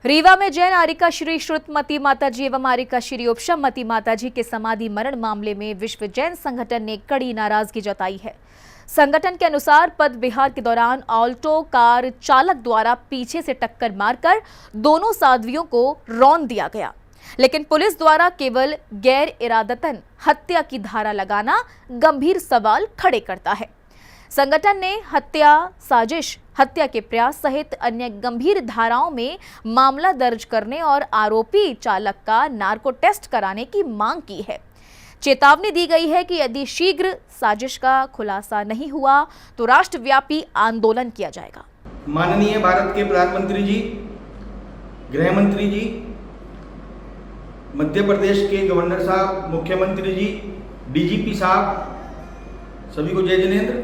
रीवा में जैन आरिका श्री श्रुतमती माताजी एवं आरिका श्री उपशमती माताजी के समाधि मरण मामले में विश्व जैन संगठन ने कड़ी नाराजगी जताई है। संगठन के अनुसार पद विहार के दौरान ऑल्टो कार चालक द्वारा पीछे से टक्कर मारकर दोनों साध्वियों को रौंद दिया गया, लेकिन पुलिस द्वारा केवल गैर इरादतन हत्या की धारा लगाना गंभीर सवाल खड़े करता है। संगठन ने हत्या, साजिश, हत्या के प्रयास सहित अन्य गंभीर धाराओं में मामला दर्ज करने और आरोपी चालक का नार्को टेस्ट कराने की मांग की है। चेतावनी दी गई है कि यदि शीघ्र साजिश का खुलासा नहीं हुआ तो राष्ट्रव्यापी आंदोलन किया जाएगा। माननीय भारत के प्रधानमंत्री जी, गृह मंत्री जी, मध्य प्रदेश के गवर्नर साहब, मुख्यमंत्री जी, डीजीपी साहब, सभी को जय जिनेंद्र।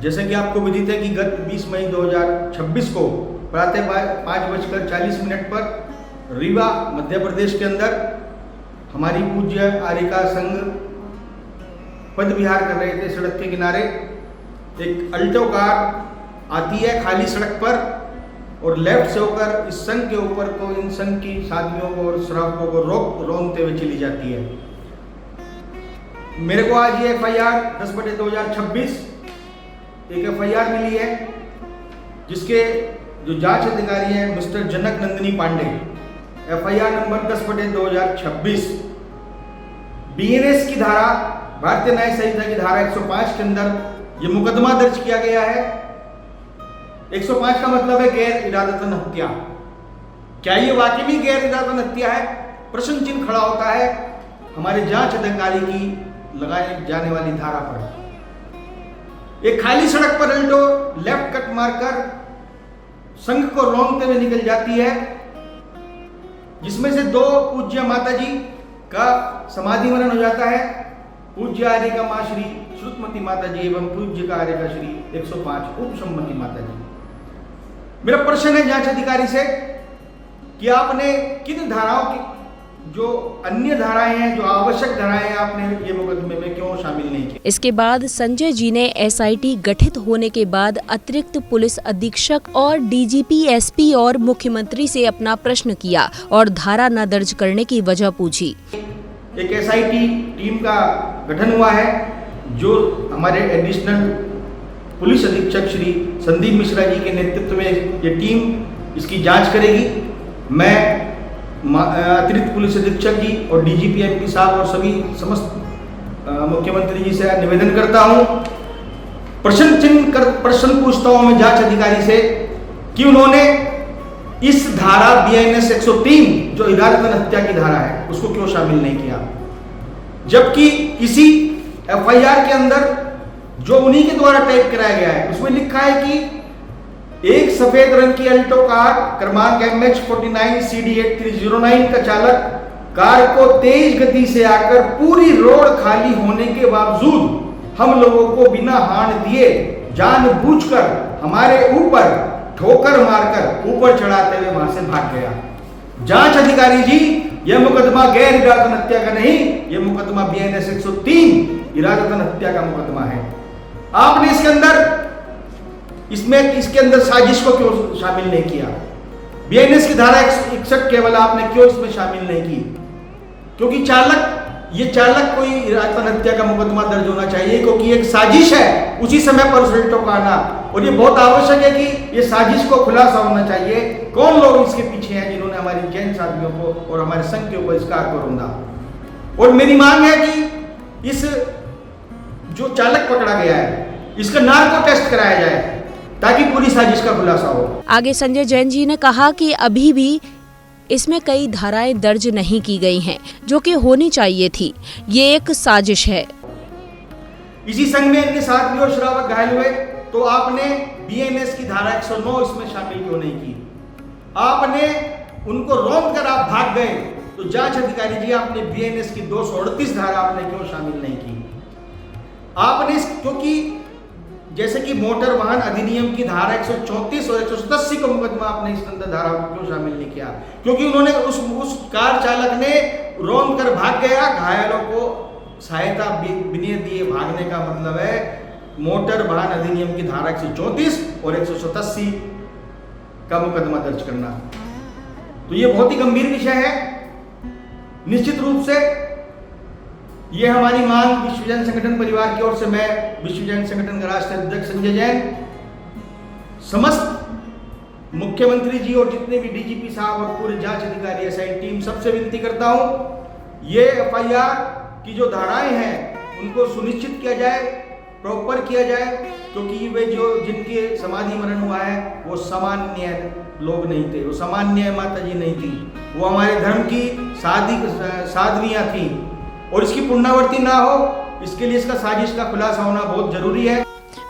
जैसे कि आपको विदित है कि गत 20 मई 2026 को प्रातः 5:40 पर रीवा मध्य प्रदेश के अंदर हमारी पूज्य आरिका संघ पद विहार कर रहे थे। सड़क के किनारे एक अल्टो कार आती है खाली सड़क पर और लेफ्ट से होकर इस संघ के ऊपर को इन संघ की साथियों को और श्रावकों को रौंदते हुए चली जाती है। मेरे को आज ये FIR 10/2026 एक FIR मिली है, जिसके जो जांच अधिकारी हैं mister Janak Nandini Pandey. FIR number 10/2026 BNS की धारा, भारतीय न्याय संहिता की धारा 105 के अंदर ये मुकदमा दर्ज किया गया है। 105 का मतलब है गैर इरादतन हत्या। क्या ये वाकई में गैर इरादतन हत्या है? प्रश्न चिन्ह खड़ा होता है हमारे जांच अधिकारी की लगाई जाने वाली धारा पर। एक खाली सड़क पर अल्टो लेफ्ट कट मारकर संघ को रौंदते हुए निकल जाती है, जिसमें से दो पूज्य माताजी का समाधि मरण हो जाता है। पूज्य आरिका मां श्री श्रुतमती माताजी एवं पूज्य का आरिका श्री 105 उपशमती माताजी। मेरा प्रश्न है जांच अधिकारी से कि आपने किन धाराओं की जो अन्य धाराएं हैं, जो आवश्यक धाराएं हैं, आपने ये मुकदमे में क्यों शामिल नहीं की? इसके बाद संजय जी ने SIT गठित होने के बाद अतिरिक्त पुलिस अधीक्षक और DGP, SP और मुख्यमंत्री से अपना प्रश्न किया और धारा न दर्ज करने की वजह पूछी। एक SIT टीम का गठन हुआ है, जो हमारे एडिशनल पुलिस अधीक्षक श्री संदीप मिश्रा जी के नेतृत्व में ये टीम इसकी जांच करेगी। मैं अतिरिक्त पुलिस अधीक्षक जी और DGP MP साहब और सभी समस्त मुख्यमंत्री जी से निवेदन करता हूं, प्रश्न पूछता हूं मैं जांच अधिकारी से कि उन्होंने इस धारा BNS 103 जो इरादतन हत्या की धारा है उसको क्यों शामिल नहीं किया, जबकि इसी FIR के अंदर जो उन्हीं के द्वारा टाइप कराया गया है उसमें लिखा है कि एक सफेद रंग की अल्टो कार क्रमांक MH49 CD8309 का चालक कार को तेज गति से आकर पूरी रोड खाली होने के बावजूद हम लोगों को बिना हार्न दिए जानबूझकर हमारे ऊपर ठोकर मारकर ऊपर चढ़ाते हुए वहां से भाग गया। जांच अधिकारी जी, यह मुकदमा गैर इरादतन हत्या का नहीं, यह मुकदमा BNS 103 इरादतन हत्या का मुकदमा है। आपने इसके अंदर साजिश को क्यों शामिल नहीं किया? BNS की धारा 61 केवल आपने क्यों इसमें शामिल नहीं की? क्योंकि ये चालक कोई इरादतन हत्या का मुकदमा दर्ज होना चाहिए, क्योंकि एक साजिश है उसी समय पर उस अल्टो का आना, और ये बहुत आवश्यक है कि ये साजिश को खुलासा होना चाहिए। कौन लोग इसके पीछे हैं जिन्होंने हमारी जैन साथियों को और हमारे संघ के ऊपर इसका को रौंदा। और मेरी मांग है कि इस जो चालक पकड़ा गया है इसका नार्को टेस्ट कराया जाए ताकि पूरी साजिश का खुलासा हो। आगे संजय जैन जी ने कहा कि अभी भी इसमें कई धाराएं दर्ज नहीं की गई हैं, जो कि होनी चाहिए थी। ये एक साजिश है। इसी संघ में अन्य साथी और श्रावक घायल हुए, तो आपने BNS की धारा 109 इसमें शामिल क्यों नहीं की? आपने उनको रौंद कर आप भाग गए, तो जांच अधिकारी जी आपने BNS की 238 धारा आपने क्यों शामिल नहीं की? आपने क्योंकि जैसे कि मोटर वाहन अधिनियम की धारा 134 और 187 को मुकदमा आपने इस अंदर धारा क्यों शामिल नहीं किया? क्योंकि उन्होंने उस कार चालक ने रौंद कर भाग गया, घायलों को सहायता बिना दिए भागने का मतलब है मोटर वाहन अधिनियम की धारा 134 और 187 का मुकदमा दर्ज करना। तो ये बहुत ही गंभीर विषय है। निश्चित रूप से ये हमारी मांग विश्व जैन संगठन परिवार की ओर से, मैं विश्व जैन संगठन का राष्ट्रीय अध्यक्ष संजय जैन, समस्त मुख्यमंत्री जी और जितने भी डीजीपी साहब और पूरे जांच अधिकारी एसआईटी टीम सबसे विनती करता हूं, ये एफआईआर की जो धाराएं हैं उनको सुनिश्चित किया जाए, प्रॉपर किया जाए, क्योंकि वे जो जिनके समाधि मरण हुआ है वो सामान्य लोग नहीं थे, वो सामान्य माता जी नहीं थी, वो हमारे धर्म की साध्वियां थी और इसकी पुनरावृत्ति ना हो, इसके लिए इसका साजिश का खुलासा होना बहुत जरूरी है।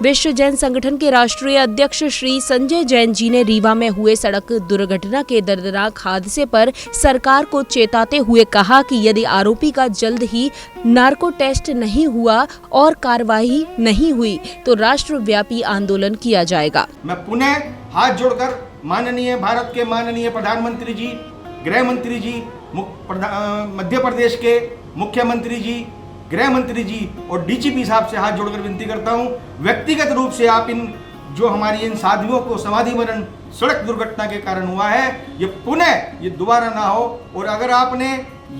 विश्व जैन संगठन के राष्ट्रीय अध्यक्ष श्री संजय जैन जी ने रीवा में हुए सड़क दुर्घटना के दर्दनाक हादसे पर सरकार को चेताते हुए कहा कि यदि आरोपी का जल्द ही नार्को टेस्ट नहीं हुआ और कार्रवाई नहीं हुई तो राष्ट्रव्यापी आंदोलन किया जाएगा। मैं पुनः हाथ जोड़कर माननीय भारत के माननीय प्रधानमंत्री जी, गृह मंत्री जी, मध्य प्रदेश के मुख्यमंत्री जी, गृह मंत्री जी और डीजीपी साहब से हाथ जोड़कर विनती करता हूं, व्यक्तिगत रूप से आप इन जो हमारी इन साधुओं को समाधि मरण सड़क दुर्घटना के कारण हुआ है, ये पुनः ये दोबारा ना हो। और अगर आपने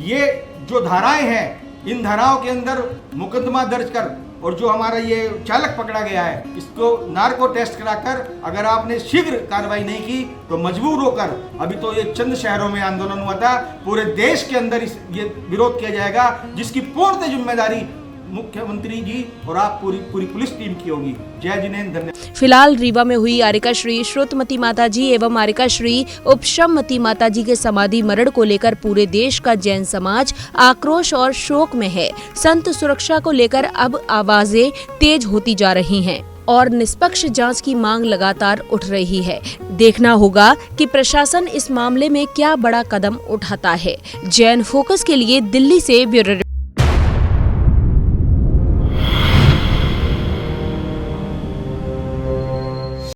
ये जो धाराएं हैं, इन धाराओं के अंदर मुकदमा दर्ज कर और जो हमारा ये चालक पकड़ा गया है, इसको नार्को टेस्ट कराकर अगर आपने शीघ्र कार्रवाई नहीं की तो मजबूर होकर, अभी तो ये चंद शहरों में आंदोलन हुआ था, पूरे देश के अंदर ये विरोध किया जाएगा, जिसकी पूर्ण जिम्मेदारी मुख्यमंत्री जी और आप पूरी पुलिस टीम की होगी। जय जिनेन्द्र, धन्यवाद। फिलहाल रीवा में हुई आरिका श्री श्रुतमती माता जी एवं आरिका श्री उपशममती माता जी के समाधि मरण को लेकर पूरे देश का जैन समाज आक्रोश और शोक में है। संत सुरक्षा को लेकर अब आवाजें तेज होती जा रही हैं और निष्पक्ष जांच की मांग लगातार उठ रही है। देखना होगा कि प्रशासन इस मामले में क्या बड़ा कदम उठाता है। जैन फोकस के लिए दिल्ली से ब्यूरो